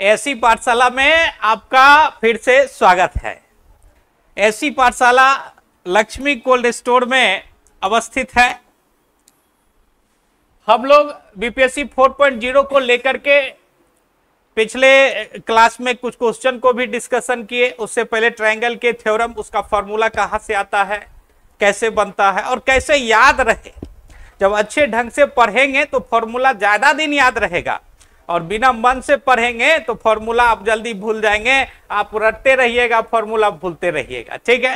ऐसी पाठशाला में आपका फिर से स्वागत है। ऐसी पाठशाला लक्ष्मी कोल्ड स्टोर में अवस्थित है। हम लोग बीपीएससी 4.0 को लेकर के पिछले क्लास में कुछ क्वेश्चन को भी डिस्कशन किए। उससे पहले ट्रायंगल के थ्योरम, उसका फॉर्मूला कहाँ से आता है, कैसे बनता है और कैसे याद रहे। जब अच्छे ढंग से पढ़ेंगे तो फॉर्मूला ज्यादा दिन याद रहेगा, और बिना मन से पढ़ेंगे तो फॉर्मूला आप जल्दी भूल जाएंगे। आप रटते रहिएगा, फॉर्मूला भूलते रहिएगा, ठीक है।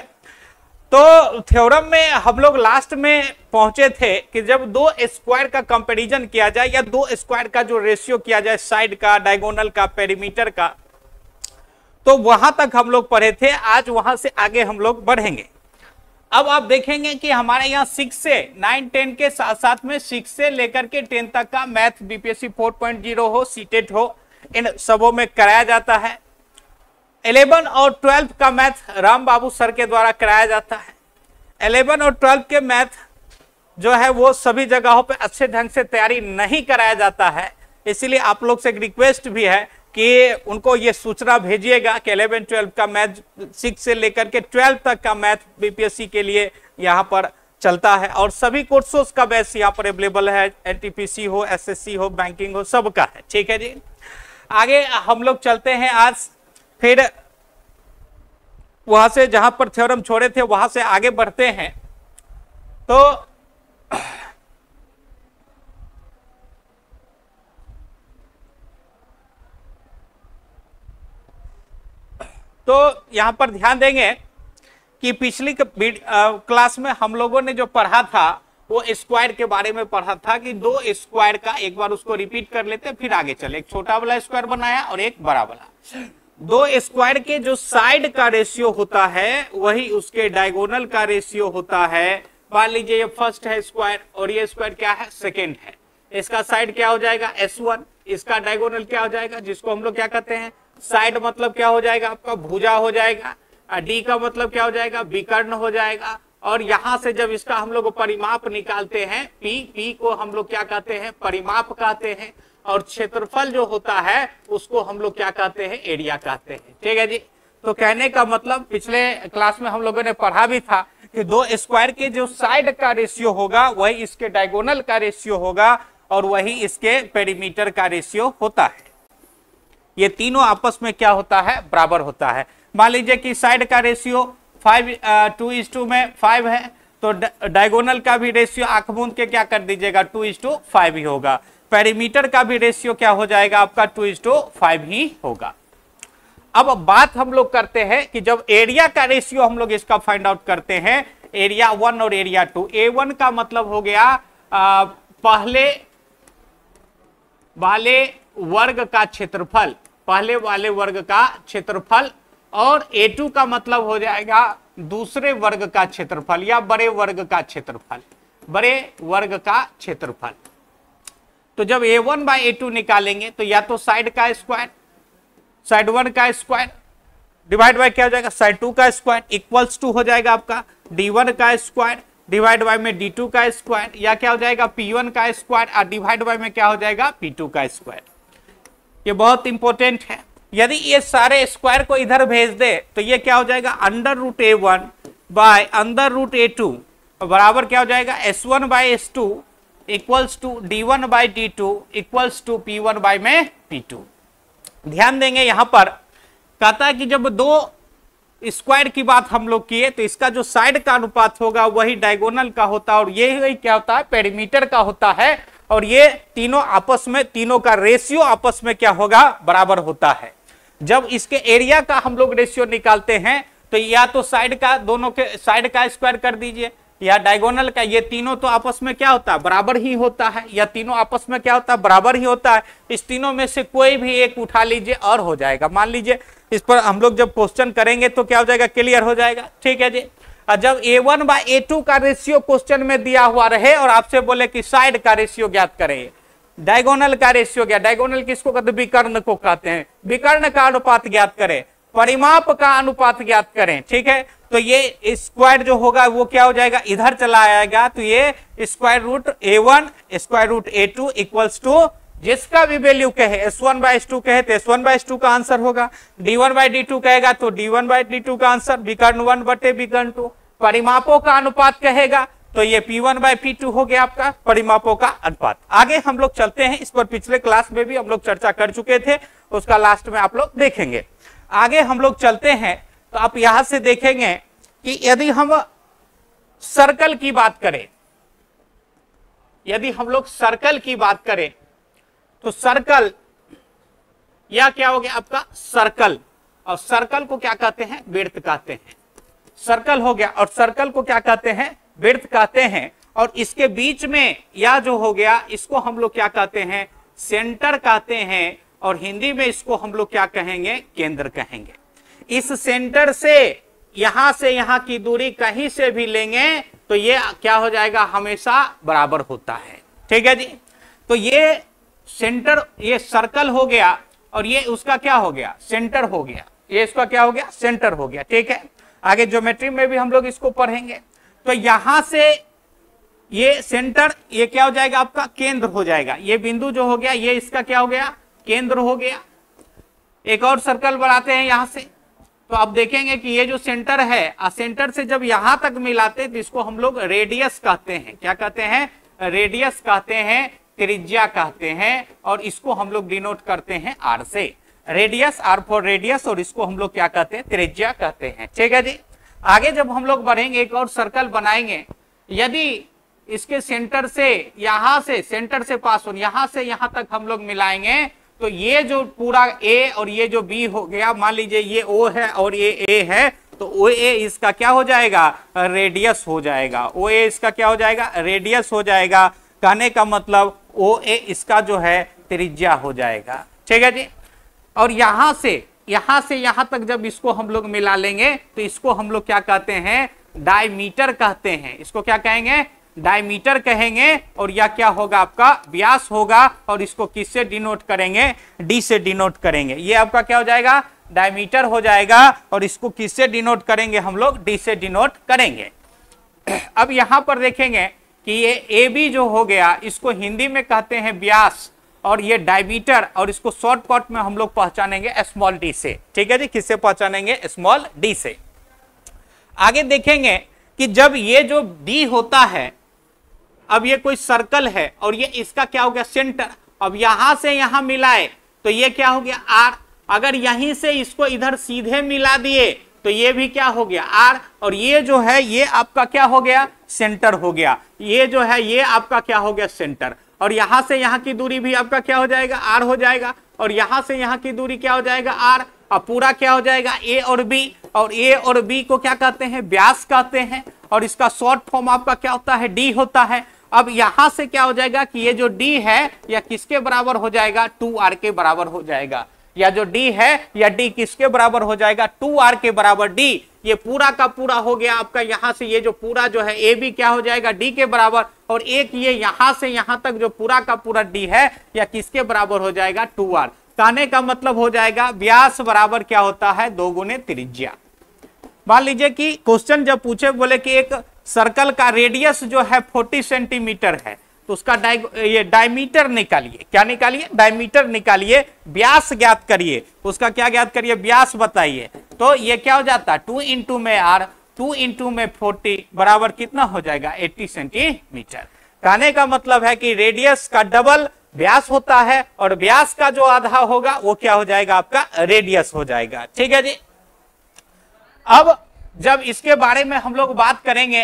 तो थ्योरम में हम लोग लास्ट में पहुंचे थे कि जब दो स्क्वायर का कंपैरिजन किया जाए या दो स्क्वायर का जो रेशियो किया जाए, साइड का, डायगोनल का, पेरीमीटर का, तो वहां तक हम लोग पढ़े थे। आज वहां से आगे हम लोग बढ़ेंगे। अब आप देखेंगे कि हमारे यहाँ 6 से 9, 10 के साथ साथ में 6 से लेकर के 10 तक का मैथ बीपीएससी 4.0 हो, सीटेट हो, इन सबों में कराया जाता है। 11 और 12 का मैथ राम बाबू सर के द्वारा कराया जाता है। 11 और 12 के मैथ जो है वो सभी जगहों पे अच्छे ढंग से तैयारी नहीं कराया जाता है। इसीलिए आप लोग से एक रिक्वेस्ट भी है कि उनको ये सूचना भेजिएगा कि 11-12 का मैथ, 6 से लेकर के 12 तक का मैथ बीपीएससी के लिए यहाँ पर चलता है। और सभी कोर्सेस का बैच यहाँ पर अवेलेबल है। एनटीपीसी हो, एसएससी हो, बैंकिंग हो, सबका है, ठीक है जी। आगे हम लोग चलते हैं। आज फिर वहां से जहां पर थ्योरम छोड़े थे वहां से आगे बढ़ते हैं। तो यहां पर ध्यान देंगे कि पिछली क्लास में हम लोगों ने जो पढ़ा था वो स्क्वायर के बारे में पढ़ा था कि दो स्क्वायर का, एक बार उसको रिपीट कर लेते फिर आगे चले। एक छोटा वाला स्क्वायर बनाया और एक बड़ा वाला। दो स्क्वायर के जो साइड का रेशियो होता है वही उसके डायगोनल का रेशियो होता है। मान लीजिए ये फर्स्ट है स्क्वायर और ये स्क्वायर क्या है, सेकेंड है। इसका साइड क्या हो जाएगा, S1। इसका डायगोनल क्या हो जाएगा, जिसको हम लोग क्या कहते हैं, साइड मतलब क्या हो जाएगा आपका, भुजा हो जाएगा। डी का मतलब क्या हो जाएगा, विकर्ण हो जाएगा। और यहां से जब इसका हम लोग परिमाप निकालते हैं, पी को हम लोग क्या कहते हैं, परिमाप कहते हैं। और क्षेत्रफल जो होता है उसको हम लोग क्या कहते हैं, एरिया कहते हैं, ठीक है जी। तो कहने का मतलब पिछले क्लास में हम लोगों ने पढ़ा भी था कि दो स्क्वायर के जो साइड का रेशियो होगा वही इसके डायगोनल का रेशियो होगा और वही इसके पेरीमीटर का रेशियो होता है। ये तीनों आपस में क्या होता है, बराबर होता है। मान लीजिए कि साइड का रेशियो 2:2 में 5 है, तो डायगोनल का भी रेशियो आंख मूंद के क्या कर दीजिएगा, 2:5 ही होगा। पेरीमीटर का भी रेशियो क्या हो जाएगा आपका, 2:5 ही होगा। अब बात हम लोग करते हैं कि जब एरिया का रेशियो हम लोग इसका फाइंड आउट करते हैं, एरिया 1 और एरिया 2। A1 का मतलब हो गया पहले वाले वर्ग का क्षेत्रफल, पहले वाले वर्ग का क्षेत्रफल। और A2 का मतलब हो जाएगा दूसरे वर्ग का क्षेत्रफल या बड़े वर्ग का क्षेत्रफल, बड़े वर्ग का क्षेत्रफल। तो जब A1/A2 निकालेंगे तो या तो साइड का स्क्वायर, साइड 1 का स्क्वायर डिवाइड बाय क्या हो जाएगा, साइड 2 का स्क्वायर इक्वल्स टू हो जाएगा आपका D1 का स्क्वायर डिवाइड बाय में D2 का स्क्वायर, या क्या हो जाएगा P1 का स्क्वायर और डिवाइड बाय में क्या हो जाएगा P2 का स्क्वायर। ये बहुत इंपॉर्टेंट है। यदि ये सारे स्क्वायर को इधर भेज दे तो ये क्या हो जाएगा, √A1 बाय √A2 बराबर क्या हो जाएगा, S1/S2 equals to D1/D2 equals to P1/P2। ध्यान देंगे यहां पर कहता है कि जब दो स्क्वायर की बात हम लोग किए तो इसका जो साइड का अनुपात होगा वही डायगोनल का होता है और ये क्या होता है, पेरीमीटर का होता है। और ये तीनों आपस में, तीनों का रेशियो आपस में क्या होगा, बराबर होता है। जब इसके एरिया का हम लोग रेशियो निकालते हैं तो या तो साइड का, दोनों के साइड का स्क्वायर कर दीजिए या डायगोनल का। ये तीनों तो आपस में क्या होता है, बराबर ही होता है, या तीनों आपस में क्या होता है, बराबर ही होता है। इस तीनों में से कोई भी एक उठा लीजिए और हो जाएगा। मान लीजिए इस पर हम लोग जब क्वेश्चन करेंगे तो क्या हो जाएगा, क्लियर हो जाएगा, ठीक है जी। और जब A1/A2 का रेशियो क्वेश्चन में दिया हुआ रहे और आपसे बोले कि साइड का रेशियो ज्ञात करें, डायगोनल का रेशियो क्या, डायगोनल किसको कहते हैं, विकर्ण को कहते हैं। विकर्ण का अनुपात ज्ञात करें, परिमाप का अनुपात ज्ञात करें, ठीक है। तो ये स्क्वायर जो होगा वो क्या हो जाएगा, इधर चला आएगा। तो ये square root A1 square root A2 equals to जिसका भी वैल्यू कहे S1/S2 कहे तो S1/S2 का आंसर होगा, D1/D2 कहेगा तो D1/D2 का आंसर, विकर्ण 1 बटे विकर्ण 2। परिमापों का अनुपात कहेगा तो ये P1/P2 हो गया आपका परिमापों का अनुपात। आगे हम लोग चलते हैं, इस पर पिछले क्लास में भी हम लोग चर्चा कर चुके थे, उसका लास्ट में आप लोग देखेंगे। आगे हम लोग चलते हैं तो आप यहां से देखेंगे कि यदि हम सर्कल की बात करें, यदि हम लोग सर्कल की बात करें तो सर्कल या क्या हो गया आपका सर्कल, और सर्कल को क्या कहते हैं, वृत्त कहते हैं। सर्कल हो गया और सर्कल को क्या कहते हैं, वृत्त कहते हैं। और इसके बीच में या जो हो गया इसको हम लोग क्या कहते हैं, सेंटर कहते हैं, और हिंदी में इसको हम लोग क्या कहेंगे, केंद्र कहेंगे। इस सेंटर से यहां की दूरी कहीं से भी लेंगे तो ये क्या हो जाएगा, हमेशा बराबर होता है। ठीक है जी, तो ये सेंटर, ये सर्कल हो गया और ये उसका क्या हो गया, सेंटर हो गया, ये इसका क्या हो गया, सेंटर हो गया। ठीक है, आगे ज्योमेट्री में भी हम लोग इसको पढ़ेंगे। तो यहां से ये सेंटर, ये क्या हो जाएगा आपका, केंद्र हो जाएगा। ये बिंदु जो हो गया ये इसका क्या हो गया, केंद्र हो गया। एक और सर्कल बनाते हैं यहां से, तो आप देखेंगे कि ये जो सेंटर है, सेंटर से जब यहां तक मिलाते हैं तो इसको हम लोग रेडियस कहते हैं। क्या कहते हैं, रेडियस कहते हैं, त्रिज्या कहते हैं, और इसको हम लोग डिनोट करते हैं आर से। रेडियस, आर फॉर रेडियस, और इसको हम लोग क्या कहते हैं, त्रिज्या कहते हैं। ठीक है जी, आगे जब हम लोग बढ़ेंगे एक और सर्कल बनाएंगे। यदि इसके सेंटर से यहां से, सेंटर से पास हो, यहां से यहां तक हम लोग मिलाएंगे तो ये जो पूरा ए और ये जो बी हो गया, मान लीजिए ये ओ है और ये ए है, तो ओ ए इसका क्या हो जाएगा, रेडियस हो जाएगा। ओ ए इसका क्या हो जाएगा, रेडियस हो जाएगा। कहने का मतलब ओ ए इसका जो है त्रिज्या हो जाएगा। ठीक है जी, और यहां से यहां तक जब इसको हम लोग मिला लेंगे तो इसको हम लोग क्या कहते हैं, डायमीटर कहते हैं। इसको क्या कहेंगे, डायमीटर कहेंगे। और यह क्या होगा आपका, व्यास होगा, और इसको किससे डिनोट करेंगे, डी से डिनोट करेंगे। ये आपका क्या हो जाएगा, डायमीटर हो जाएगा, और इसको किससे डिनोट करेंगे, हम लोग डी से डिनोट करेंगे। अब यहां पर देखेंगे कि ये ए बी जो हो गया इसको हिंदी में कहते हैं व्यास, और ये डायमीटर, और इसको शॉर्टकट में हम लोग पहचानेंगे स्मॉल डी से। ठीक है जी, किससे पहचानेंगे, स्मॉल डी से। आगे देखेंगे कि जब ये जो डी होता है, अब ये कोई सर्कल है और ये इसका क्या हो गया, सेंटर। अब यहां से यहां मिलाए तो ये क्या हो गया, आर। अगर यहीं से इसको इधर सीधे मिला दिए तो ये भी क्या हो गया, आर। और ये जो है ये आपका क्या हो गया, सेंटर हो गया। ये जो है ये आपका क्या हो गया, सेंटर। और यहां से यहां की दूरी भी आपका क्या हो जाएगा, आर हो जाएगा। और यहां से यहां की दूरी क्या हो जाएगा, आर। अब पूरा क्या हो जाएगा, ए और बी। और ए और बी को क्या कहते हैं, व्यास कहते हैं, और इसका शॉर्ट फॉर्म आपका क्या होता है, डी होता है। अब यहां से क्या हो जाएगा कि ये जो डी है या किसके बराबर हो जाएगा, 2r के बराबर हो जाएगा। या जो डी है या डी किसके बराबर हो जाएगा, 2r के बराबर डी। ये पूरा का पूरा हो गया आपका, यहां से ये जो पूरा जो है ए बी क्या हो जाएगा, डी के बराबर। और एक ये यहां से यहां तक जो पूरा का पूरा डी है या किसके बराबर हो जाएगा, 2r। कहने का मतलब हो जाएगा व्यास बराबर क्या होता है, 2 गुने त्रिज्या। मान लीजिए कि क्वेश्चन जब पूछे, बोले कि एक सर्कल का रेडियस जो है 40 सेंटीमीटर है, तो उसका ये डायमीटर निकालिए। क्या निकालिए, डायमीटर निकालिए। व्यास ज्ञात करिए, उसका क्या ज्ञात करिए, व्यास बताइए। तो ये क्या हो जाता है, 2 इंटू में आर, 2 इंटू में 40 बराबर कितना हो जाएगा, 80 सेंटीमीटर। कहने का मतलब है कि रेडियस का डबल व्यास होता है, और व्यास का जो आधा होगा वो क्या हो जाएगा, आपका रेडियस हो जाएगा। ठीक है जी। अब जब इसके बारे में हम लोग बात करेंगे,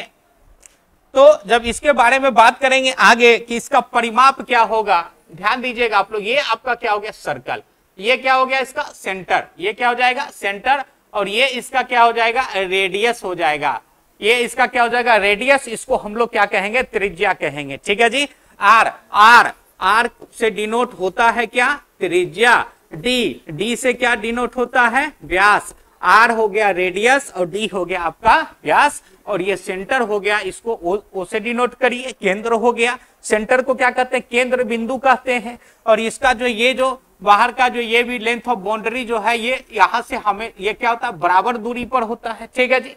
तो जब इसके बारे में बात करेंगे आगे कि इसका परिमाप क्या होगा, ध्यान दीजिएगा आप लोग। ये आपका क्या हो गया, सर्कल। ये क्या हो गया, इसका सेंटर। ये क्या हो जाएगा, सेंटर। और ये इसका क्या हो जाएगा, रेडियस हो जाएगा। ये इसका क्या हो जाएगा, रेडियस। इसको हम लोग क्या कहेंगे, त्रिज्या कहेंगे। ठीक है जी। आर, आर, आर से डिनोट होता है क्या, त्रिज्या। डी, डी से क्या डिनोट होता है, व्यास। आर हो गया रेडियस और डी हो गया आपका व्यास। और ये सेंटर हो गया, इसको ओ से डिनोट करिए, केंद्र हो गया। सेंटर को क्या कहते हैं, केंद्र बिंदु कहते हैं। और इसका जो ये जो बाहर का जो ये भी लेंथ ऑफ बाउंड्री जो है, ये यहां से हमें ये क्या होता है, बराबर दूरी पर होता है। ठीक है जी।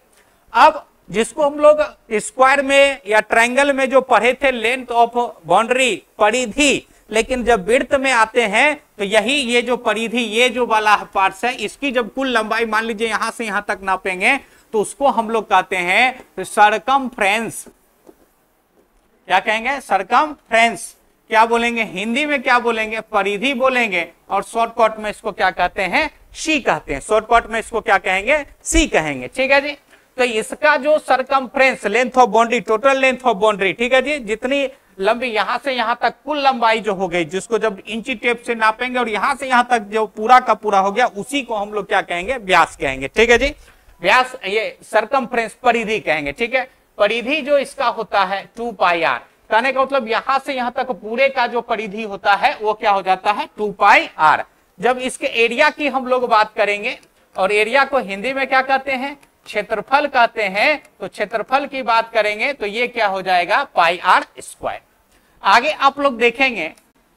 अब जिसको हम लोग स्क्वायर में या ट्रायंगल में जो पढ़े थे, लेंथ ऑफ बाउंड्री, परिधि, लेकिन जब विड्थ में आते हैं तो यही ये जो परिधि, ये जो वाला पार्ट्स है, इसकी जब कुल लंबाई मान लीजिए यहां से यहां तक नापेंगे तो उसको हम लोग कहते हैं सरकमफ्रेंस। क्या कहेंगे? सरकमफ्रेंस। क्या बोलेंगे हिंदी में? क्या बोलेंगे? परिधि बोलेंगे। और शॉर्टकट में इसको क्या कहते हैं? सी कहते हैं। शॉर्टकट में इसको क्या कहेंगे? सी कहेंगे। ठीक है जी। तो इसका जो circumference, length of boundary, total length of boundary, ठीक है जी, जितनी लंबी यहां से यहां तक कुल लंबाई जो हो गई, जिसको जब इंची टेप से नापेंगे और यहां से यहां तक जो पूरा का पूरा हो गया, उसी को हम लोग क्या कहेंगे? व्यास कहेंगे। ठीक है जी। व्यास, ये सरकमफ्रेंस परिधि कहेंगे। ठीक है। परिधि जो इसका होता है 2 पाई आर, कहने का मतलब यहां से यहां तक पूरे का जो परिधि होता है वो क्या हो जाता है? 2 पाई आर। जब इसके एरिया की हम लोग बात करेंगे, और एरिया को हिंदी में क्या कहते हैं? क्षेत्रफल कहते हैं। तो क्षेत्रफल की बात करेंगे तो ये क्या हो जाएगा? पाई आर स्क्वायर। आगे आप लोग देखेंगे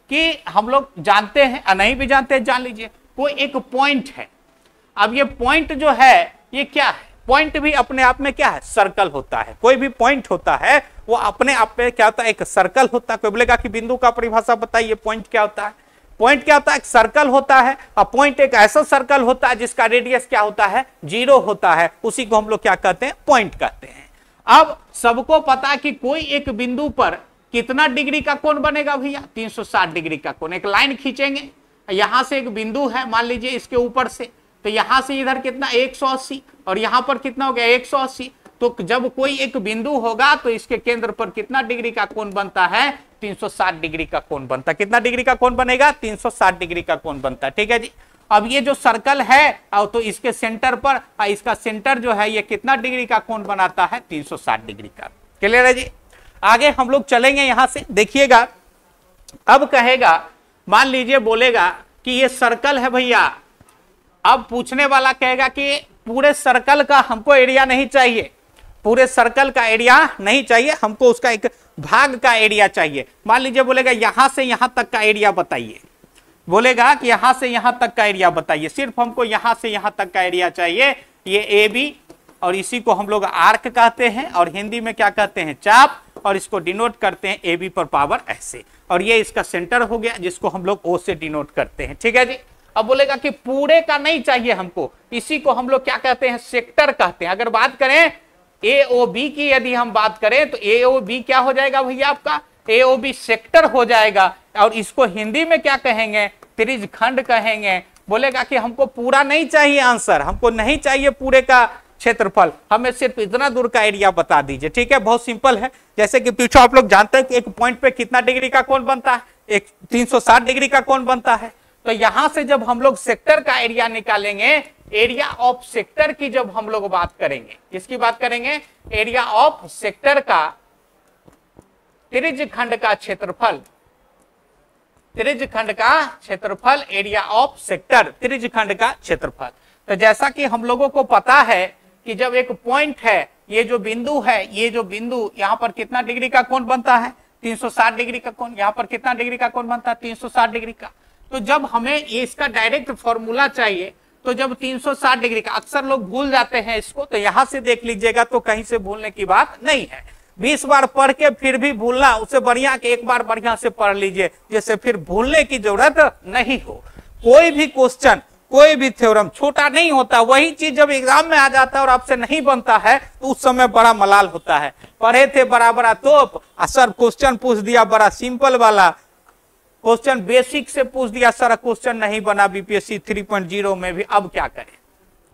कि हम लोग जानते हैं, नहीं भी जानते हैं जान लीजिए, कोई एक पॉइंट है। अब ये पॉइंट जो है ये क्या है? पॉइंट भी अपने आप में क्या है? सर्कल होता है। कोई भी पॉइंट होता है वो अपने आप में क्या होता है? एक सर्कल होता है। कोई बोलेगा कि बिंदु का परिभाषा बताइए, पॉइंट क्या होता है? पॉइंट क्या होता है? एक सर्कल होता है। और पॉइंट एक ऐसा सर्कल होता है जिसका रेडियस क्या होता है? 0 होता है। उसी को हम लोग क्या कहते हैं? पॉइंट कहते हैं। अब सबको पता है कि कोई एक बिंदु पर कितना डिग्री का कोण बनेगा भैया? 360 डिग्री का कोण। एक लाइन खींचेंगे, यहां से एक बिंदु है मान लीजिए इसके ऊपर से, तो यहां से इधर कितना? 180, और यहां पर कितना हो गया? 180। तो जब कोई एक बिंदु होगा तो इसके केंद्र पर कितना डिग्री का कोण बनता है? 360 डिग्री का कोण बनता है। कितना डिग्री का कोण बनेगा? 360 डिग्री का कोण बनता है। ठीक है जी। अब ये जो सर्कल है तो इसके सेंटर पर, इसका सेंटर जो है ये कितना डिग्री का कोण बनाता है? 360 डिग्री का। क्लियर है जी। आगे हम लोग चलेंगे, यहां से देखिएगा। अब कहेगा, मान लीजिए बोलेगा कि ये सर्कल है भैया। अब पूछने वाला कहेगा कि पूरे सर्कल का हमको एरिया नहीं चाहिए, पूरे सर्कल का एरिया नहीं चाहिए, हमको उसका एक भाग का एरिया चाहिए। मान लीजिए बोलेगा यहां से यहां तक का एरिया बताइए, बोलेगा कि यहां से यहां तक का एरिया बताइए, सिर्फ हमको यहां से यहां तक का एरिया चाहिए। ये ए बी, और इसी को हम लोग आर्क कहते हैं, और हिंदी में क्या कहते हैं? चाप, और इसको डिनोट करते हैं ए बी पर पावर ऐसे। और ये इसका सेंटर हो गया जिसको हम लोग ओ से डिनोट करते हैं। ठीक है जी। अब बोलेगा कि पूरे का नहीं चाहिए हमको, इसी को हम लोग क्या कहते हैं? सेक्टर कहते हैं। अगर बात करें ए ओ बी की, यदि हम बात करें तो ए ओ बी क्या हो जाएगा भैया? आपका ए ओ बी सेक्टर हो जाएगा। और इसको हिंदी में क्या कहेंगे? त्रिज्य खंड कहेंगे। बोलेगा कि हमको पूरा नहीं चाहिए आंसर, हमको नहीं चाहिए पूरे का क्षेत्रफल, हमें सिर्फ इतना दूर का एरिया बता दीजिए। ठीक है, बहुत सिंपल है। जैसे कि पीछे आप लोग जानते हैं कि एक पॉइंट पे कितना डिग्री का कोण बनता है? एक 360 डिग्री का कोण बनता है। तो यहां से जब हम लोग सेक्टर का एरिया निकालेंगे, एरिया ऑफ सेक्टर की जब हम लोग बात करेंगे, किसकी बात करेंगे? एरिया ऑफ सेक्टर का त्रिज्य खंड का क्षेत्रफल, त्रिज्य खंड का क्षेत्रफल, एरिया ऑफ सेक्टर, त्रिज्य खंड का क्षेत्रफल। तो जैसा कि हम लोगों को पता है कि जब एक पॉइंट है, ये जो बिंदु है, ये जो बिंदु यहां पर कितना डिग्री का कोण बनता है? 360 डिग्री का कोण। यहां पर कितना डिग्री का कोण बनता है? 360 डिग्री का। तो जब हमें ये इसका डायरेक्ट फॉर्मूला चाहिए, तो जब 360 डिग्री का, अक्सर लोग भूल जाते हैं इसको, तो यहां से देख लीजिएगा तो कहीं से भूलने की बात नहीं है। 20 बार पढ़ के फिर भी भूलना, उससे बढ़िया कि एक बार बढ़िया से पढ़ लीजिए, जिससे फिर भूलने की जरूरत नहीं हो। कोई भी क्वेश्चन, कोई भी थ्योरम छोटा नहीं होता, वही चीज जब एग्जाम में आ जाता है और आपसे नहीं बनता है तो उस समय बड़ा मलाल होता है। पढ़े थे बड़ा बड़ा तोप, सर क्वेश्चन पूछ दिया बड़ा सिंपल वाला, क्वेश्चन बेसिक से पूछ दिया, सारा क्वेश्चन नहीं बना बीपीएससी 3.0 में भी, अब क्या करें?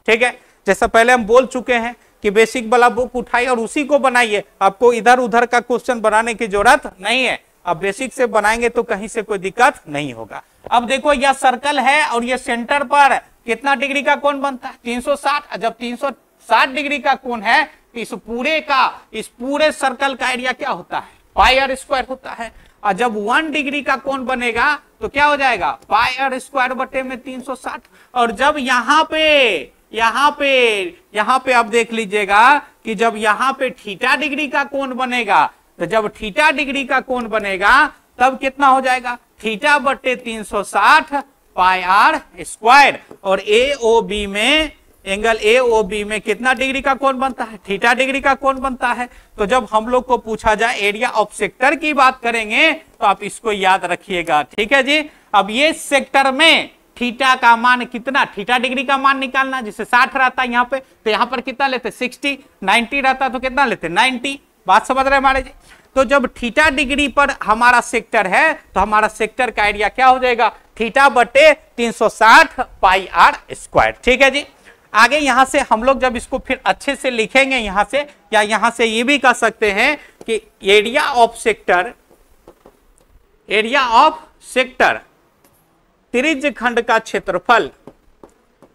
ठीक है, जैसा पहले हम बोल चुके हैं कि बेसिक वाला बुक उठाइए और उसी को बनाइए, आपको इधर उधर का क्वेश्चन बनाने की जरूरत नहीं है। अब बेसिक से बनाएंगे तो कहीं से कोई दिक्कत नहीं होगा। अब देखो यह सर्कल है और ये सेंटर पर कितना डिग्री का कोण बनता है? 360। जब 360 डिग्री का कोण है, इस पूरे सर्कल का एरिया क्या होता है? पाई आर स्क्वायर होता है। और जब 1 डिग्री का कोण बनेगा तो क्या हो जाएगा? पाई आर स्क्वायर बटे में 360। और जब यहाँ पे आप देख लीजिएगा कि जब यहाँ पे थीटा डिग्री का कोण बनेगा, तो जब थीटा डिग्री का कोण बनेगा तब कितना हो जाएगा? थीटा बटे 360 पाई आर स्क्वायर। और ए ओ बी में एंगल ए ओ बी में कितना डिग्री का कोण बनता है, थीटा डिग्री का कोण बनता है। तो जब हम लोग को पूछा जाए एरिया ऑफ सेक्टर की बात करेंगे तो आप इसको याद रखिएगा, ठीक है जी। अब ये सेक्टर में थीटा का मान कितना, थीटा डिग्री का मान निकालना, जिसे 60 रहता है यहाँ पे, तो यहाँ पर कितना लेते 60, 90 रहता तो कितना लेते 90। बात समझ रहे हैं हमारे जी। तो जब थीटा डिग्री पर हमारा सेक्टर है तो हमारा सेक्टर का एरिया क्या हो जाएगा, थीटा बटे 360 पाई आर स्क्वायर, ठीक है जी। आगे यहां से हम लोग जब इसको फिर अच्छे से लिखेंगे यहां से, या यहां से ये भी कह सकते हैं कि area of sector, area of sector त्रिज्य खंड का क्षेत्रफल,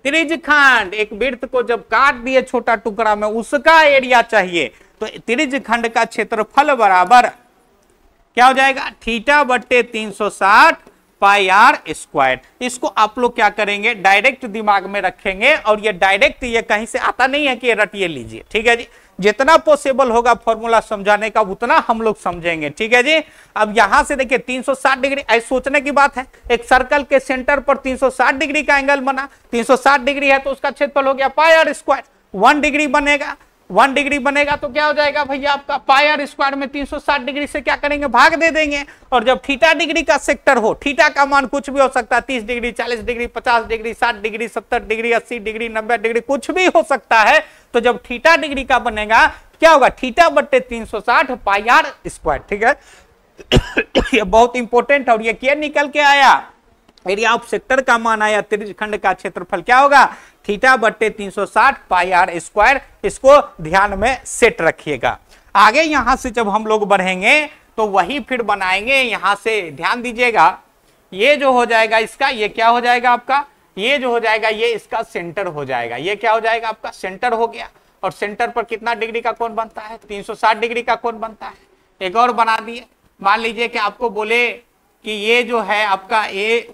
त्रिज्य खंड एक वृत्त को जब काट दिए छोटा टुकड़ा में उसका एरिया चाहिए, तो त्रिज्य खंड का क्षेत्रफल बराबर क्या हो जाएगा, थीटा बट्टे 360 पाई आर स्क्वायर। इसको आप लोग क्या करेंगे, डायरेक्ट दिमाग में रखेंगे, और ये डायरेक्ट ये कहीं से आता नहीं है कि रटिए लीजिए, ठीक है जी। जितना पॉसिबल होगा फॉर्मूला समझाने का उतना हम लोग समझेंगे, ठीक है जी। अब यहां से देखिए 360 डिग्री, ऐसे सोचने की बात है, एक सर्कल के सेंटर पर 360 डिग्री का एंगल बना, 360 डिग्री है तो उसका क्षेत्रफल हो गया पाई आर स्क्वायर। 1 डिग्री बनेगा, 1 डिग्री बनेगा तो क्या हो जाएगा भैया आपका पाई आर स्क्वायर में 360 डिग्री से क्या करेंगे, भाग दे देंगे। और जब थीटा डिग्री का सेक्टर हो, थीटा का मान कुछ भी हो सकता है, 30 degree, 40 degree, 50 degree, 60 degree, 70 degree, 80 degree, 90 degree, कुछ भी हो सकता है। तो जब थीटा डिग्री का बनेगा क्या होगा, थीटा बट्टे 360 पाई आर स्क्वायर, ठीक है। ये बहुत इंपॉर्टेंट, और ये क्या निकल के आया, एरिया ऑफ सेक्टर का मान आया, त्रिज्य खंड का क्षेत्रफल क्या होगा, थीटा बट्टे 360 पाई आर स्क्वायर। इसको ध्यान में सेट रखिएगा। आगे यहां से जब हम लोग बढ़ेंगे तो वही फिर बनाएंगे, यहां से ध्यान दीजिएगा, ये जो हो जाएगा इसका, ये क्या हो जाएगा आपका, ये जो हो जाएगा ये इसका सेंटर हो जाएगा, ये क्या हो जाएगा आपका सेंटर हो गया। और सेंटर पर कितना डिग्री का कोण बनता है, 360 डिग्री का कोण बनता है। एक और बना दिए, मान लीजिए कि आपको बोले कि ये जो है आपका ए,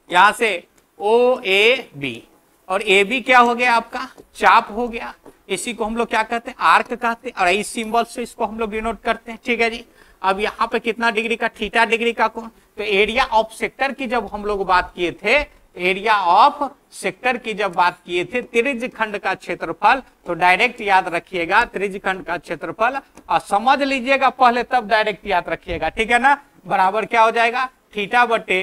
यहां से ओ ए बी, और ए बी क्या हो गया आपका चाप हो गया। इसी को हम लोग क्या कहते हैं, आर्क कहते हैं, और इस सिंबल से इसको हम लोग डिनोट करते हैं, ठीक है जी। अब यहाँ पे कितना डिग्री का, थीटा डिग्री का कोण। तो एरिया ऑफ सेक्टर की जब हम लोग बात किए थे, एरिया ऑफ सेक्टर की जब बात किए थे, त्रिज्य खंड का क्षेत्रफल, तो डायरेक्ट याद रखिएगा त्रिज्य खंड का क्षेत्रफल, और समझ लीजिएगा पहले तब डायरेक्ट याद रखिएगा, ठीक है ना। बराबर क्या हो जाएगा, थीटा बटे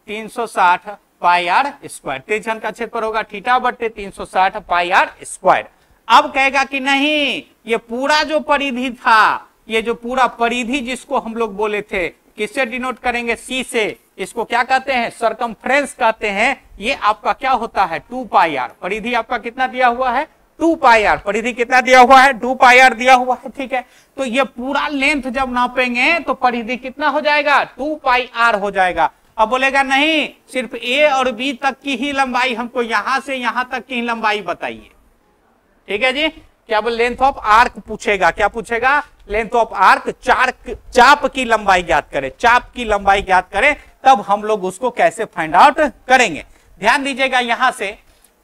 360 पाई आर स्क्वायर। त्रिज्य खंड का क्षेत्रफल होगा थीटा बटे 360 पाई आर स्क्वायर। अब कहेगा कि नहीं, ये पूरा जो परिधि था, ये जो पूरा परिधि जिसको हम लोग बोले थे, किससे डिनोट करेंगे, सी से। इसको क्या कहते हैं, सरकमफ्रेंस कहते हैं। ये आपका क्या होता है, 2 पाई आर। परिधि आपका कितना दिया हुआ है, 2 पाई आर। परिधि कितना दिया हुआ है, 2 पाई आर दिया हुआ है, ठीक है। तो ये पूरा लेंथ जब नापेंगे तो परिधि कितना हो जाएगा, 2 पाई आर हो जाएगा। अब बोलेगा नहीं, सिर्फ ए और बी तक की ही लंबाई, हमको यहां से यहां तक की लंबाई बताइए, ठीक है जी। क्या बोल, लेंथ ऑफ आर्क पूछेगा, क्या पूछेगा, लेंथ ऑफ आर्क, चाप की लंबाई ज्ञात करें, चाप की लंबाई ज्ञात करें, तब हम लोग उसको कैसे फाइंड आउट करेंगे। ध्यान दीजिएगा यहां से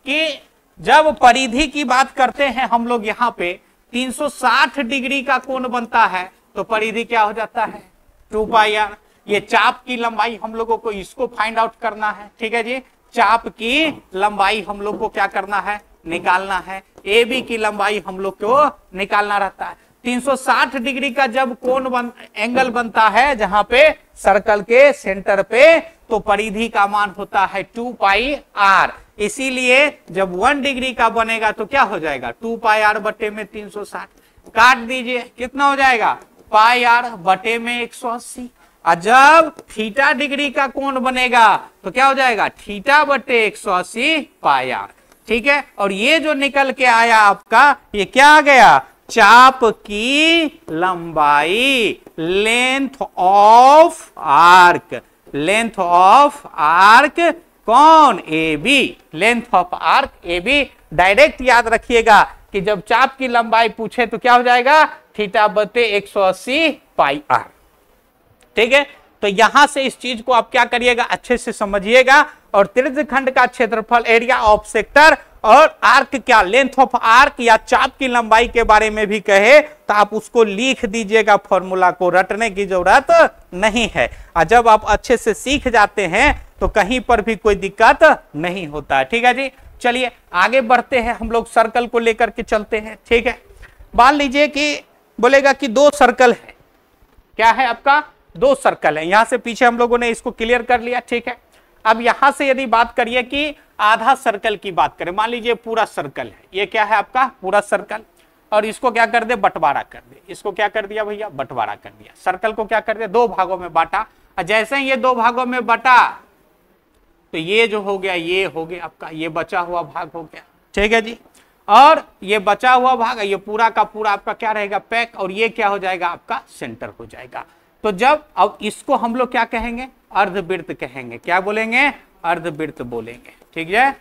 कि जब परिधि की बात करते हैं हम लोग, यहां पे 360 डिग्री का कोण बनता है, तो परिधि क्या हो जाता है, 2 पाई आर। ये चाप की लंबाई हम लोगों को इसको फाइंड आउट करना है, ठीक है जी। चाप की लंबाई हम लोग को क्या करना है, निकालना है। ए बी की लंबाई हम लोग को निकालना रहता है। 360 डिग्री का जब कोण एंगल बनता है जहां पे सर्कल के सेंटर पे, तो परिधि का मान होता है 2 पाई आर। इसीलिए जब 1 डिग्री का बनेगा तो क्या हो जाएगा, 2 पाई आर बटे में 360, काट दीजिए, कितना हो जाएगा, पाई आर बटे में 180। और जब थीटा डिग्री का कोण बनेगा तो क्या हो जाएगा, थीटा बटे 180 पाई आर, ठीक है। और ये जो निकल के आया आपका, ये क्या आ गया, चाप की लंबाई, length of arc, length of arc कौन, A B, length of arc A B. Direct याद रखिएगा कि जब चाप की लंबाई पूछे तो क्या हो जाएगा, थीटा बटे 180 पाई आर, ठीक है। तो यहां से इस चीज को आप क्या करिएगा, अच्छे से समझिएगा। और त्रिज्य खंड का क्षेत्रफल, एरिया ऑफ सेक्टर, और आर्क क्या, लेंथ ऑफ आर्क या चाप की लंबाई के बारे में भी कहे तो आप उसको लिख दीजिएगा, फॉर्मूला को रटने की जरूरत नहीं है। और जब आप अच्छे से सीख जाते हैं तो कहीं पर भी कोई दिक्कत नहीं होता है, ठीक है जी। चलिए आगे बढ़ते हैं, हम लोग सर्कल को लेकर के चलते हैं। ठीक है, मान लीजिए कि बोलेगा कि दो सर्कल है, क्या है आपका, दो सर्कल है। यहां से पीछे हम लोगों ने इसको क्लियर कर लिया। ठीक है, अब यहां से यदि बात करिए कि आधा सर्कल की बात करें, मान लीजिए पूरा सर्कल है, ये क्या है आपका पूरा सर्कल, और इसको क्या कर दे, बंटवारा कर दे। इसको क्या कर दिया भैया, बंटवारा कर दिया। सर्कल को क्या कर दे, दो भागों में बांटा, और जैसे ही ये दो भागों में बटा तो ये जो हो गया, ये हो गया आपका, ये बचा हुआ भाग हो गया। ठीक है जी, और ये बचा हुआ भाग, ये पूरा का पूरा आपका क्या रहेगा, पैक, और ये क्या हो जाएगा आपका सेंटर हो जाएगा। तो जब अब इसको हम लोग क्या कहेंगे, अर्धवृत्त कहेंगे। क्या बोलेंगे, अर्धवृत्त बोलेंगे। ठीक है,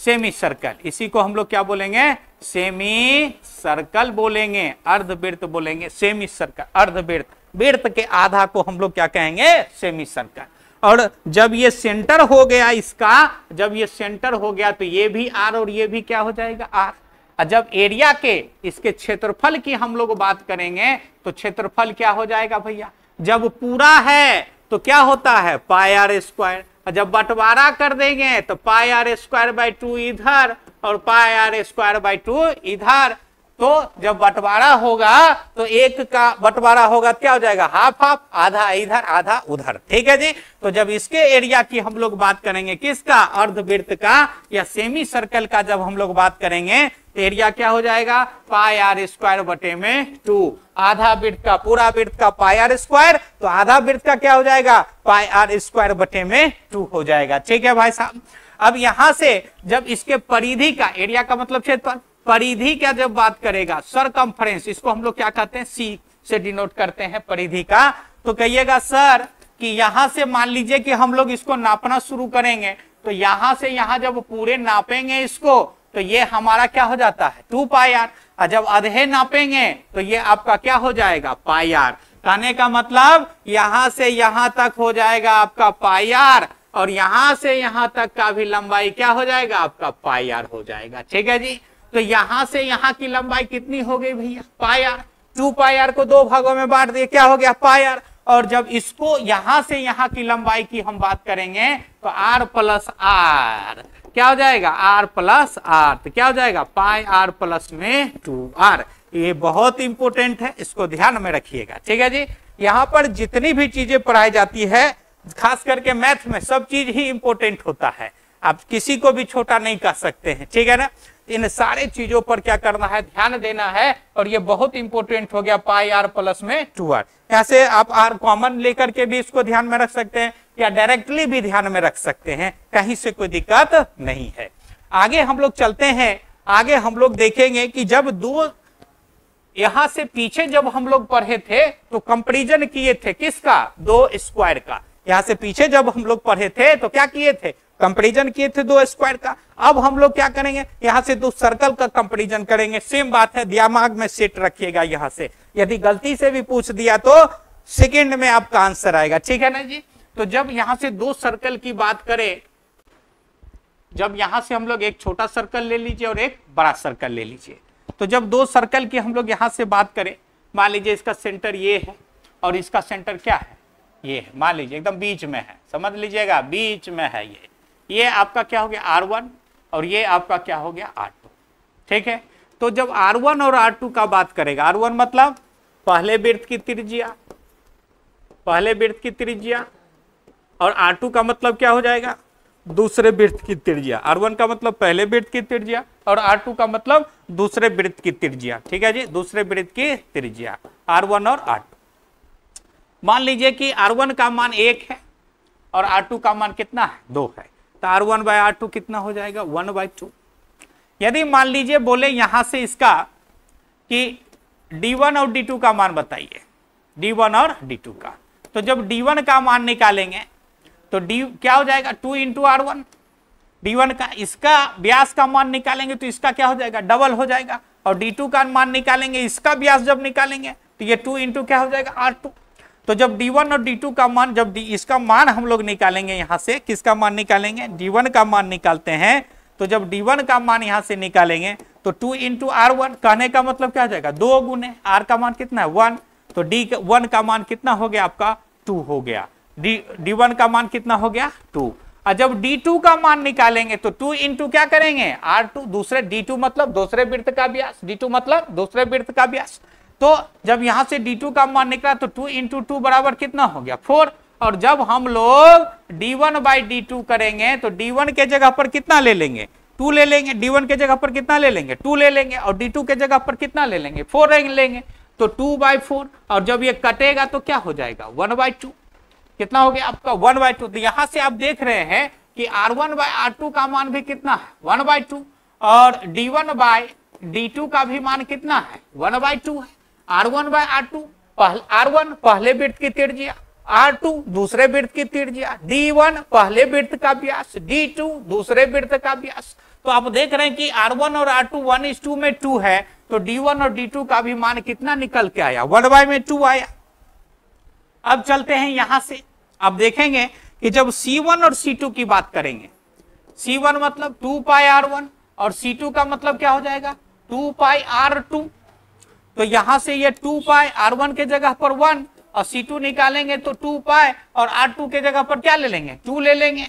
सेमी सर्कल, इसी को हम लोग क्या बोलेंगे, सेमी सर्कल बोलेंगे, अर्धवृत्त बोलेंगे, सेमी सर्कल, अर्धवृत्त, वृत्त के आधा को हम लोग क्या कहेंगे, सेमी सर्कल। और जब ये सेंटर हो गया इसका, जब ये सेंटर हो गया तो ये भी आर और ये भी क्या हो जाएगा, आर। और जब एरिया के इसके क्षेत्रफल की हम लोग बात करेंगे तो क्षेत्रफल क्या हो जाएगा भैया, जब पूरा है तो क्या होता है, पाई आर स्क्वायर, और जब बंटवारा कर देंगे तो पाई आर स्क्वायर बाई 2 इधर और पाई आर स्क्वायर बाई 2 इधर। तो जब बंटवारा होगा तो एक का बंटवारा होगा क्या हो जाएगा, हाफ हाफ, आधा इधर आधा उधर। ठीक है जी, तो जब इसके एरिया की हम लोग बात करेंगे, किसका, अर्धवृत्त का या सेमी सर्कल का, जब हम लोग बात करेंगे तो एरिया क्या हो जाएगा, पाई आर स्क्वायर बटे में 2। आधा वृत्त का, पूरा वृत्त का पाई आर स्क्वायर, तो आधा वृत्त का क्या हो जाएगा, पाई आर स्क्वायर बटे में 2 हो जाएगा। ठीक है भाई साहब, अब यहां से जब इसके परिधि का, एरिया का मतलब क्षेत्रफल, परिधि का जब बात करेगा, सरकमफ्रेंस, इसको हम लोग क्या कहते हैं, सी से डिनोट करते हैं परिधि का। तो कहिएगा सर कि यहां से मान लीजिए कि हम लोग इसको नापना शुरू करेंगे, तो यहां से यहां जब पूरे नापेंगे इसको तो ये हमारा क्या हो जाता है, 2 पाई आर, और जब आधे नापेंगे तो ये आपका क्या हो जाएगा, पाई आर। कहने का मतलब यहां से यहां तक हो जाएगा आपका पाई आर, और यहां से यहां तक का भी लंबाई क्या हो जाएगा आपका, पाई आर हो जाएगा। ठीक है जी, तो यहां से यहां की लंबाई कितनी हो गई भैया, पाई आर। 2 पाई आर को दो भागों में बांट दिए, क्या हो गया, पाई आर। और जब इसको यहां से यहां की लंबाई की हम बात करेंगे तो आर प्लस आर क्या हो जाएगा, आर प्लस आर, तो क्या हो जाएगा, पाई आर प्लस में 2 आर। ये बहुत इंपॉर्टेंट है, इसको ध्यान में रखिएगा। ठीक है जी, यहाँ पर जितनी भी चीजें पढ़ाई जाती है, खास करके मैथ में सब चीज ही इंपॉर्टेंट होता है, आप किसी को भी छोटा नहीं कर सकते हैं। ठीक है ना, इन सारे चीजों पर क्या करना है, ध्यान देना है, और ये बहुत इंपॉर्टेंट हो गया, पाई आर प्लस में 2 आर। यहाँ से आप आर कॉमन लेकर के भी इसको ध्यान में रख सकते हैं, या डायरेक्टली भी ध्यान में रख सकते हैं, कहीं से कोई दिक्कत नहीं है। आगे हम लोग चलते हैं, आगे हम लोग देखेंगे कि जब दो, यहां से पीछे जब हम लोग पढ़े थे तो कंपैरिजन किए थे किसका, 2 स्क्वायर का। यहां से पीछे जब हम लोग पढ़े थे तो क्या किए थे, कंपैरिजन किए थे 2 स्क्वायर का। अब हम लोग क्या करेंगे, यहां से 2 सर्कल का कंपैरिजन करेंगे। सेम बात है, दिमाग में सेट रखिएगा। यहां से यदि गलती से भी पूछ दिया तो सेकंड में आपका आंसर आएगा। ठीक है ना जी, तो जब यहां से 2 सर्कल की बात करें, जब यहां से हम लोग एक छोटा सर्कल ले लीजिए और एक बड़ा सर्कल ले लीजिए, तो जब 2 सर्कल की हम लोग यहां से बात करें, मान लीजिए इसका सेंटर ये है और इसका सेंटर क्या है, ये है, मान लीजिए एकदम बीच में है, समझ लीजिएगा बीच में है ये आपका क्या हो गया R1 और ये आपका क्या हो गया R2। ठीक है, तो जब R1 और R2 का बात करेगा, R1 मतलब पहले वृत्त की त्रिज्या, पहले वृत्त की त्रिज्या, और R2 का मतलब क्या हो जाएगा, दूसरे वृत्त की त्रिज्या। R1 का मतलब पहले वृत्त की त्रिज्या और R2 का मतलब दूसरे वृत्त की त्रिज्या। ठीक है जी, दूसरे वृत्त की त्रिज्या R1 और R2। मान लीजिए कि R1 का मान 1 है और R2 का मान कितना है, 2 है, तो R1 बाय R2 कितना हो जाएगा, 1/2। यदि मान लीजिए बोले यहां से इसका कि D1 और D2 का मान बताइए, D1 और D2 का, तो जब D1 का मान निकालेंगे तो D क्या हो जाएगा, 2 इंटू R1। D1 का इसका व्यास का मान निकालेंगे तो इसका क्या हो जाएगा, डबल हो जाएगा, और D2 का मान निकालेंगे, इसका व्यास जब निकालेंगे तो ये 2 इंटू क्या हो जाएगा, R2। तो जब D1 और D2 का मान, जब इसका मान हम लोग निकालेंगे, यहां से किसका मान निकालेंगे, D1 का मान निकालते हैं, तो जब D1 का मान यहां से निकालेंगे तो 2 इंटू R1, कहने का मतलब क्या हो जाएगा, 2 गुने R का मान कितना है 1, तो D1 का मान कितना हो गया आपका 2 हो गया, D1 का मान कितना हो गया 2। और जब D2 का मान निकालेंगे तो 2 इंटू क्या करेंगे R2, दूसरे D2 मतलब दूसरे वृत्त का व्यास, D2 मतलब दूसरे वृत्त का व्यास। तो जब यहां से D2 का मान निकला तो 2 इंटू 2 बराबर कितना हो गया 4। और जब हम लोग D1 बाई D2 करेंगे तो D1 के जगह पर कितना ले लेंगे 2 ले लेंगे, D1 के जगह पर कितना ले लेंगे 2 ले लेंगे, और D2 के जगह पर कितना ले लेंगे 4 लेंगे, तो 2/4। और जब ये कटेगा तो क्या हो जाएगा 1/2, कितना हो गया आपका 1/2। तो यहां से आप देख रहे हैं कि R1 बाय R2 का मान भी कितना है 1/2, और D1 बाय D2 का भी मान कितना है 1/2 है। R1 बाय R2, R1 पहले वृत्त की त्रिज्या, R2 दूसरे वृत्त की त्रिज्या, D1 पहले वृत्त का व्यास, D2 दूसरे वृत्त का व्यास। तो आप देख रहे हैं कि R1 और R2 1:2 में 2 है, तो D1 और D2 का भी मान कितना निकल के आया 1/2 आया। अब चलते हैं यहां से, अब देखेंगे कि जब C1 और C2 की बात करेंगे, C1 मतलब 2πr1 और C2 का मतलब क्या हो जाएगा 2πr2। तो यहां से ये 2πr1 के जगह पर 1 और C2 निकालेंगे तो 2π, और R2 के जगह पर क्या ले लेंगे 2 ले लेंगे।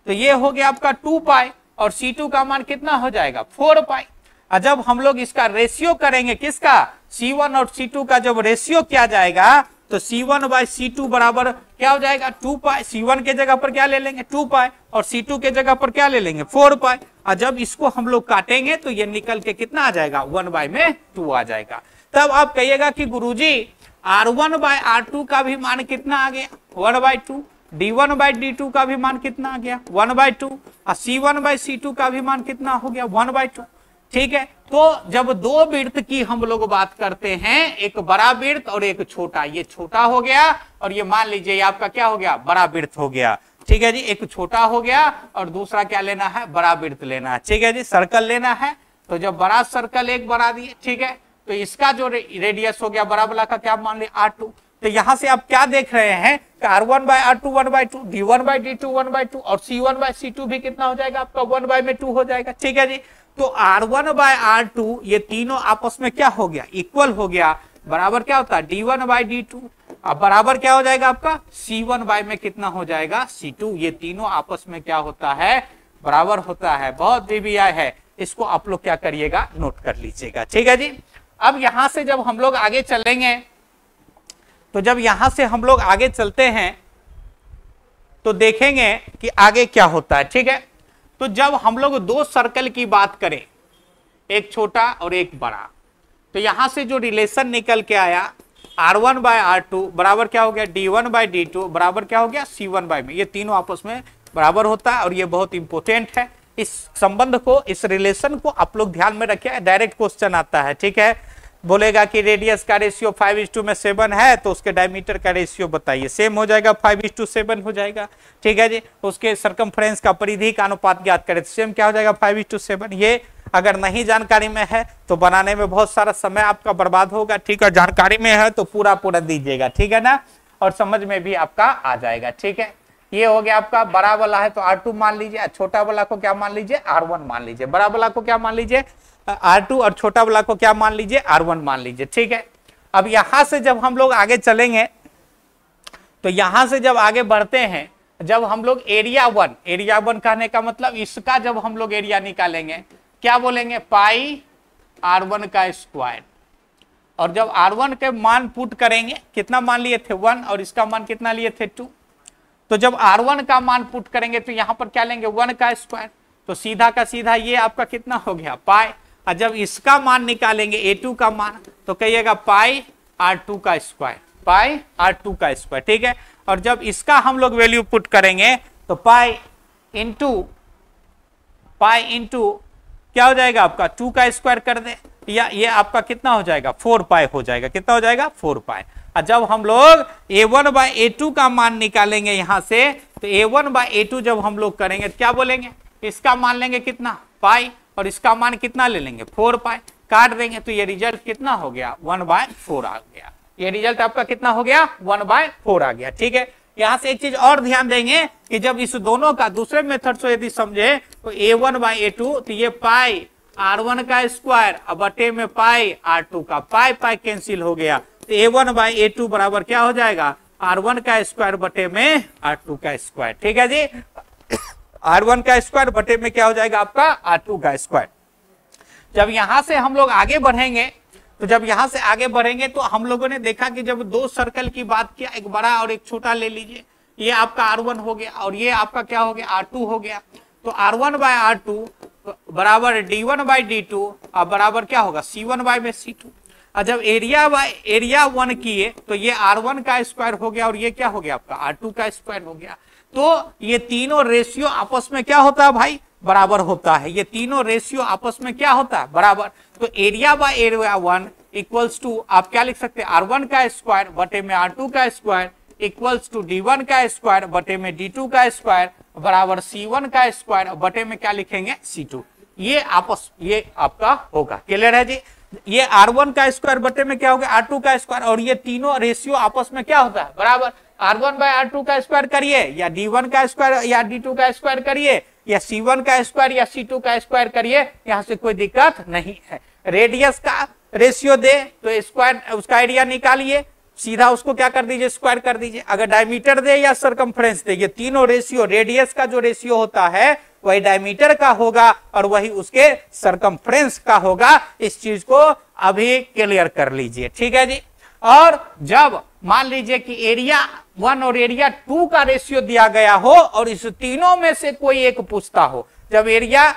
तो ये हो गया आपका 2π, और C2 का मान कितना हो जाएगा 4π। और जब हम लोग इसका रेशियो करेंगे, किसका C1 और C2 का जब रेशियो किया जाएगा तो C1 बाय C2 बराबर क्या हो जाएगा 2π। C1 के जगह पर क्या ले लेंगे 2π, और C2 के जगह पर क्या ले लेंगे 4π। और जब इसको हम लोग काटेंगे तो ये निकल के कितना आ जाएगा 1/2 आ जाएगा। तब आप कहिएगा कि गुरुजी R1 बाय R2 का भी मान कितना आ गया 1/2, D1 बाय D2 का भी मान कितना आ गया 1/2, और C1 बाय C2 का भी मान कितना हो गया 1/2। ठीक है, तो जब दो वृत्त की हम लोग बात करते हैं, एक बड़ा वृत्त और एक छोटा, ये छोटा हो गया और ये मान लीजिए ये आपका क्या हो गया बड़ा वृत्त हो गया। ठीक है जी, एक छोटा हो गया और दूसरा क्या लेना है बड़ा वृत्त लेना है। ठीक है जी, सर्कल लेना है, तो जब बड़ा सर्कल एक बना दिए, ठीक है, तो इसका जो रेडियस हो गया बड़ा वाला का क्या मान लिया R2। तो यहां से आप क्या देख रहे हैं R1 bye R2 1/2, D1 bye D2 1/2, और C1 बाय C2 भी कितना हो जाएगा आपका 1/2 हो जाएगा। ठीक है जी, तो R1 बाय R2 ये तीनों आपस में क्या हो गया इक्वल हो गया, बराबर क्या होता है D1 बाय D2, अब बराबर क्या हो जाएगा आपका C1 बाय में कितना हो जाएगा C2। ये तीनों आपस में क्या होता है बराबर होता है। बहुत VBI है, इसको आप लोग क्या करिएगा नोट कर लीजिएगा। ठीक है जी, अब यहां से जब हम लोग आगे चलेंगे, तो जब यहां से हम लोग आगे चलते हैं तो देखेंगे कि आगे क्या होता है। ठीक है, तो जब हम लोग दो सर्कल की बात करें, एक छोटा और एक बड़ा, तो यहां से जो रिलेशन निकल के आया R1 बाय R2 बराबर क्या हो गया D1 बाय D2 बराबर क्या हो गया C1 बाय में, ये तीनों आपस में बराबर होता है। और ये बहुत इंपॉर्टेंट है, इस संबंध को, इस रिलेशन को आप लोग ध्यान में रखिए, डायरेक्ट क्वेश्चन आता है। ठीक है, बोलेगा कि रेडियस का रेशियो 5:7 है, तो उसके डायमीटर का रेशियो बताइए, सेम हो जाएगा 5:7 हो जाएगा। ठीक है जी, उसके सरकमफ्रेंस का परिधि का अनुपात ज्ञात करें तो सेम क्या हो जाएगा 5:7। ये अगर नहीं जानकारी में है तो बनाने में बहुत सारा समय आपका बर्बाद होगा। ठीक है, जानकारी में है तो पूरा दीजिएगा, ठीक है ना, और समझ में भी आपका आ जाएगा। ठीक है, ये हो गया आपका बड़ा वाला है तो R2 मान लीजिए, छोटा वाला को क्या मान लीजिए R1 मान लीजिए, बड़ा वाला को क्या मान लीजिए R2, और छोटा वाला को क्या मान लीजिए R1 मान लीजिए। ठीक है, अब यहां से जब हम लोग आगे चलेंगे, तो यहां से जब आगे बढ़ते हैं, जब हम लोग एरिया वन कहने का मतलब इसका जब हम लोग एरिया निकालेंगे क्या बोलेंगे पाई R1 का स्क्वायर, और जब R1 के मान पुट करेंगे, कितना मान लिए थे 1 और इसका मान कितना लिए थे 2, तो जब R1 का मान पुट करेंगे तो यहां पर क्या लेंगे 1 का स्क्वायर, तो सीधा का सीधा ये आपका कितना हो गया पाई। और जब इसका मान निकालेंगे A2 का मान तो कहिएगा पाई R2 का स्क्वायर, पाई R2 का स्क्वायर। ठीक है, और जब इसका हम लोग वैल्यू पुट करेंगे तो पाई इंटू क्या हो जाएगा आपका 2 का स्क्वायर कर दे, या ये आपका कितना हो जाएगा 4π हो जाएगा, कितना हो जाएगा 4π। और जब हम लोग A1 बाय A2 का मान निकालेंगे यहां से, तो A1 बाय A2 जब हम लोग करेंगे तो क्या बोलेंगे, इसका मान लेंगे कितना पाई, और इसका मान कितना ले लेंगे 4π, काट देंगे तो ये रिजल्ट कितना हो गया 1/4 आ गया। ये रिजल्ट आपका कितना हो गया 1/4 आ गया। ठीक है, यहां से एक चीज और ध्यान देंगे कि जब इस दोनों का दूसरे मेथड से यदि समझे तो A1 बाय A2, तो ये पाई R1 का स्क्वायर अब बटे में पाई R2 का, पाई पाई कैंसिल हो गया, तो A1 बाय A2 बराबर क्या हो जाएगा R1 का स्क्वायर बटे में R2 का स्क्वायर। ठीक है जी, R1 का स्क्वायर बटे में क्या हो जाएगा आपका R2 का स्क्वायर। जब यहां से हम लोग आगे बढ़ेंगे तो हम लोगों ने देखा कि जब दो सर्कल की बात किया, एक बड़ा और एक छोटा ले लीजिए, ये आपका R1 हो गया और ये आपका क्या हो गया R2 हो गया। तो R1 बाय R2 बराबर D1 बाई D2 और बराबर क्या होगा C1 बाय में C2। और जब एरिया 1 किए तो ये R1 का स्क्वायर हो गया और ये क्या हो गया आपका R2 का स्क्वायर हो गया। तो ये तीनों रेशियो आपस में क्या होता है भाई, बराबर होता है। ये तीनों रेशियो आपस में क्या होता है, बराबर। तो area by area 1 equals to आप क्या लिख सकते हैं, R1 का स्क्वायर बटे में R2 का स्क्वायर इक्वल्स टू D1 का स्क्वायर बटे में D2 का स्क्वायर बराबर C1 का स्क्वायर बटे में क्या लिखेंगे C2। ये आपका होगा। क्लियर है जी। ये R1 का स्क्वायर बटे में क्या होगा R2 का स्क्वायर, और ये तीनों रेशियो आपस में क्या होता है, बराबर। R1 बाय R2 का स्क्वायर करिए या D1 का स्क्वायर या D2 का स्क्वायर करिए या C1 का स्क्वायर या C2 का स्क्वायर करिए, यहां से कोई दिक्कत नहीं है। रेडियस का रेशियो दे तो स्क्वायर उसका एरिया निकालिए, सीधा उसको क्या कर दीजिए, स्क्वायर कर दीजिए। अगर डायमीटर दे या सरकमफ्रेंस दे, ये तीनों रेशियो, रेडियस का जो रेशियो होता है वही डायमीटर का होगा और वही उसके सरकमफ्रेंस का होगा। इस चीज को अभी क्लियर कर लीजिए, ठीक है जी। और जब मान लीजिए कि एरिया 1 और एरिया 2 का रेशियो दिया गया हो और इस तीनों में से कोई एक पूछता हो, जब एरिया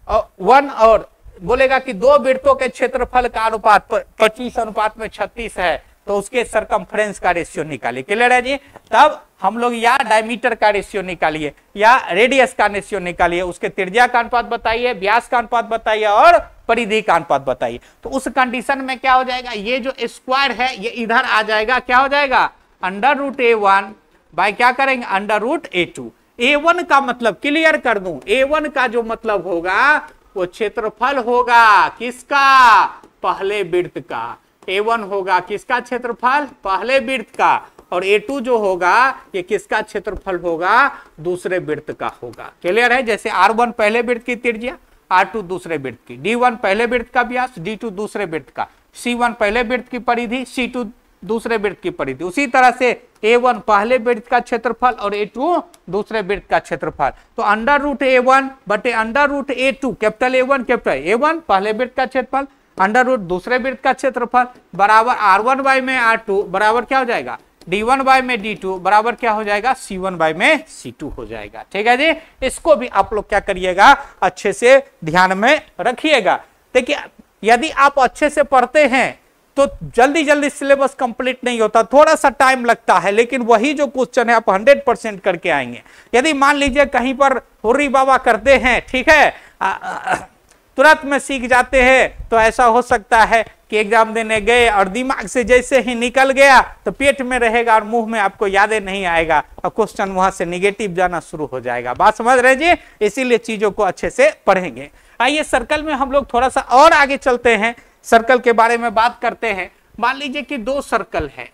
1 और बोलेगा कि दो वृत्तों के क्षेत्रफल का अनुपात 25:36 है तो उसके सरकमफ्रेंस का रेशियो निकालिए। क्लियर है जी। तब हम लोग या डायमीटर का रेशियो निकालिए या रेडियस का रेशियो निकालिए, उसके त्रिज्या का अनुपात बताइए, व्यास का अनुपात बताइए और परिधि का अनुपात बताइए। तो उस कंडीशन में क्या हो जाएगा, ये जो स्क्वायर है ये इधर आ जाएगा, क्या हो जाएगा √A1 बाय क्या करेंगे √A2। A1 का मतलब क्लियर कर दूं, A1 का जो मतलब होगा वो क्षेत्रफल होगा किसका, पहले वृत्त का। A1 होगा किसका क्षेत्रफल, पहले वृत्त का, और A2 जो होगा ये किसका क्षेत्रफल होगा, दूसरे वृत्त का होगा। क्लियर है। जैसे R1 पहले वृत्त की त्रिज्या, R2 दूसरे वृत्त की, D1 पहले वृत्त का व्यास, D2 दूसरे वृत्त का, C1 पहले वृत्त की परिधि, C2 दूसरे वृत्त की परिधि। उसी तरह से A1 पहले वृत्त का क्षेत्रफल और A2 दूसरे वृत्त का क्षेत्रफल। तो √A1 बटे √A2, capital A1 capital A1 पहले वृत्त का क्षेत्रफल √ दूसरे वृत्त का क्षेत्रफल बराबर R1 बाय में R2 बराबर क्या हो जाएगा D1 बाय में D2 बराबर क्या हो जाएगा C1 बाय में C2 हो जाएगा। ठीक है जी। इसको भी आप लोग क्या करिएगा, अच्छे से ध्यान में रखिएगा। देखिए यदि आप अच्छे से पढ़ते हैं तो जल्दी जल्दी सिलेबस कंप्लीट नहीं होता, थोड़ा सा टाइम लगता है, लेकिन वही जो क्वेश्चन है आप 100% करके आएंगे। यदि मान लीजिए कहीं पर हुर्री बाबा करते हैं, ठीक है, तुरंत में सीख जाते हैं, तो ऐसा हो सकता है कि एग्जाम देने गए और दिमाग से जैसे ही निकल गया तो पेट में रहेगा और मुंह में आपको यादें नहीं आएगा और क्वेश्चन वहां से निगेटिव जाना शुरू हो जाएगा। बात समझ रहे जी। इसीलिए चीजों को अच्छे से पढ़ेंगे। आइए सर्कल में हम लोग थोड़ा सा और आगे चलते हैं, सर्कल के बारे में बात करते हैं। मान लीजिए कि दो सर्कल है,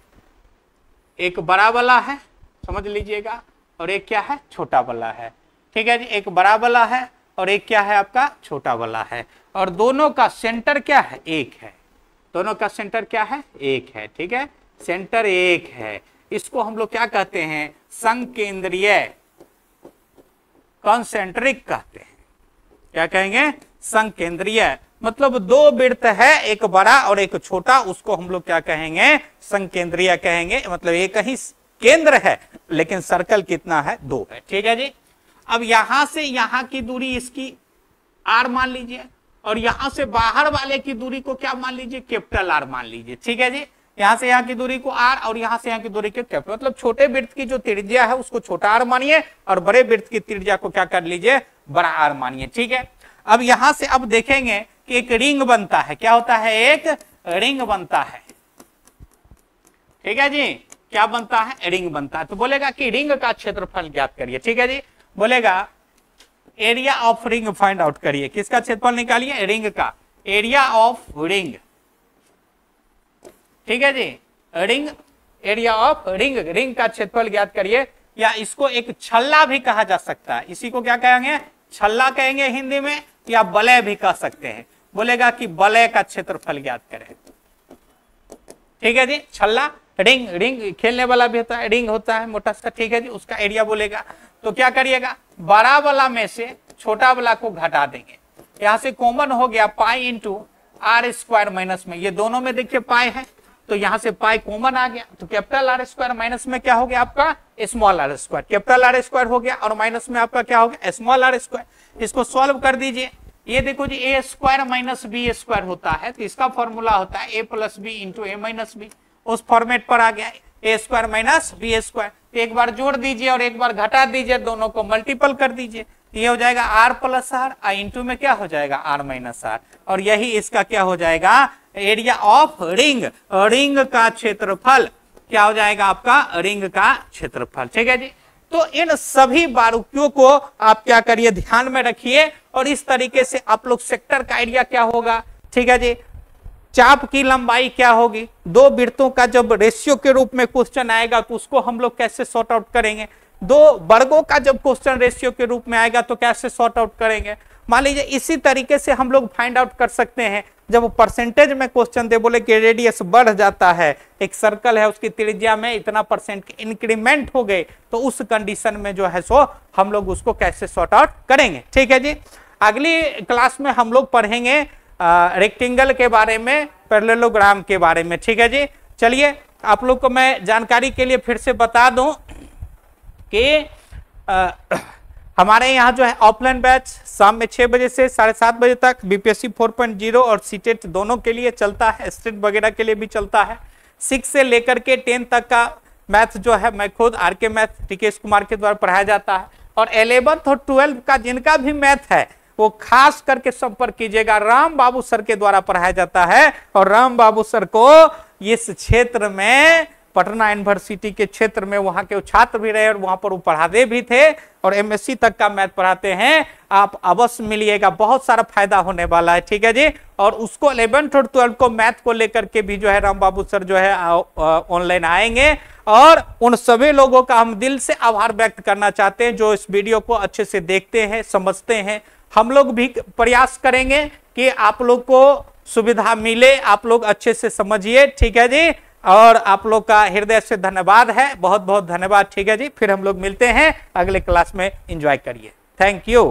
एक बड़ा वाला है समझ लीजिएगा और एक क्या है छोटा वाला है। ठीक है जी। एक बड़ा वाला है और एक क्या है आपका छोटा वाला है, और दोनों का सेंटर क्या है एक है। दोनों का सेंटर क्या है एक है। ठीक है, सेंटर एक है। इसको हम लोग क्या कहते हैं, संकेंद्रीय, कॉन्सेंट्रिक कहते हैं। क्या कहेंगे, संकेंद्रीय। मतलब दो वृत्त है, एक बड़ा और एक छोटा, उसको हम लोग क्या कहेंगे, संकेंद्रीय कहेंगे। मतलब एक ही केंद्र है लेकिन सर्कल कितना है, दो है। ठीक है जी। अब यहां से यहां की दूरी इसकी R मान लीजिए और यहां से बाहर वाले की दूरी को क्या मान लीजिए, कैपिटल R मान लीजिए। ठीक है जी। यहां से यहां की दूरी को R और यहां से यहां की दूरी को कैपिटल, मतलब छोटे वृत्त की जो त्रिज्या है उसको छोटा R मानिए और बड़े वृत्त की त्रिज्या को क्या कर लीजिए, बड़ा R मानिए। ठीक है। अब यहां से अब देखेंगे कि एक रिंग बनता है। क्या होता है, एक रिंग बनता है। ठीक है जी। क्या बनता है, रिंग बनता है। तो बोलेगा कि रिंग का क्षेत्रफल ज्ञात करिए। ठीक है जी। बोलेगा area of ring find out करिए। किसका क्षेत्रफल निकालिए, रिंग का, एरिया ऑफ रिंग। ठीक है जी। Ring, area of ring, ring का क्षेत्रफल ज्ञात करिए। या इसको एक छल्ला भी कहा जा सकता है। इसी को क्या कहेंगे, छल्ला कहेंगे हिंदी में, या बलय भी कह सकते हैं। बोलेगा कि बलय का क्षेत्रफल ज्ञात करें। ठीक है जी। छल्ला, रिंग, रिंग खेलने वाला भी होता है, रिंग होता है मोटा सा। ठीक है जी। उसका एरिया बोलेगा। तो क्या करिएगा, बड़ा वाला में से छोटा वाला को घटा देंगे, यहां से कॉमन हो गया pi into R square minus में, ये दोनों में देखिए पाई है तो यहां से पाई कॉमन आ गया, तो कैपिटल आर स्क्वायर माइनस में क्या हो गया आपका small R square, capital R square हो गया और माइनस में आपका क्या हो गया स्मॉल आर स्क्वायर। इसको सॉल्व कर दीजिए, ये देखो जी A square minus B square होता है, तो इसका फॉर्मूला होता है A plus B into A minus B, उस फॉर्मेट पर आ गया A square minus B square. तो एक बार जोड़ दीजिए और एक बार घटा दीजिए, दोनों को मल्टीपल कर दीजिए, ये हो जाएगा आर प्लस आर, इंटू में क्या हो जाएगा आर माइनस आर, और यही इसका क्या हो जाएगा एरिया ऑफ रिंग, रिंग का क्षेत्रफल क्या हो जाएगा आपका रिंग का क्षेत्रफल। ठीक है जी, तो इन सभी बारीकियों को आप क्या करिए ध्यान में रखिए, और इस तरीके से आप लोग सेक्टर का एरिया क्या होगा, ठीक है जी, चाप की लंबाई क्या होगी, दो वृत्तों का जब रेशियो के रूप में क्वेश्चन आएगा तो उसको हम लोग कैसे सॉर्ट आउट करेंगे, दो वर्गों का जब क्वेश्चन रेशियो के रूप में आएगा तो कैसे सॉर्ट आउट करेंगे। मान लीजिए इसी तरीके से हम लोग फाइंड आउट कर सकते हैं, जब परसेंटेज में क्वेश्चन दे बोले कि रेडियस बढ़ जाता है, एक सर्कल है उसकी त्रिज्या में इतना परसेंट की इंक्रीमेंट हो गए, तो उस कंडीशन में जो है सो हम लोग उसको कैसे सॉर्ट आउट करेंगे। ठीक है जी, अगली क्लास में हम लोग पढ़ेंगे रेक्टेंगल के बारे में, पैरेललोग्राम के बारे में। ठीक है जी, चलिए आप लोग को मैं जानकारी के लिए फिर से बता दूं कि हमारे यहाँ जो है ऑफलाइन बैच शाम में 6 बजे से 7:30 बजे तक बीपीएससी 4.0 और सीटेट दोनों के लिए चलता है, स्टेट वगैरह के लिए भी चलता है। 6 से लेकर के 10 तक का मैथ जो है मैं खुद आरके मैथ टीकेश कुमार के द्वारा पढ़ाया जाता है, और 11th और 12th का जिनका भी मैथ है वो खास करके संपर्क कीजिएगा, राम बाबू सर के द्वारा पढ़ाया जाता है, और राम बाबू सर को इस क्षेत्र में पटना यूनिवर्सिटी के क्षेत्र में वहां के छात्र भी रहे और वहां पर वो पढ़ाते भी थे, और एमएससी तक का मैथ पढ़ाते हैं। आप अवश्य मिलिएगा, बहुत सारा फायदा होने वाला है। ठीक है जी, और उसको 11th और 12th को मैथ को लेकर के भी जो है राम बाबू सर जो है ऑनलाइन आएंगे, और उन सभी लोगों का हम दिल से आभार व्यक्त करना चाहते हैं जो इस वीडियो को अच्छे से देखते हैं, समझते हैं। हम लोग भी प्रयास करेंगे कि आप लोग को सुविधा मिले, आप लोग अच्छे से समझिए। ठीक है जी, और आप लोग का हृदय से धन्यवाद है, बहुत बहुत धन्यवाद। ठीक है जी, फिर हम लोग मिलते हैं अगले क्लास में, एंजॉय करिए, थैंक यू।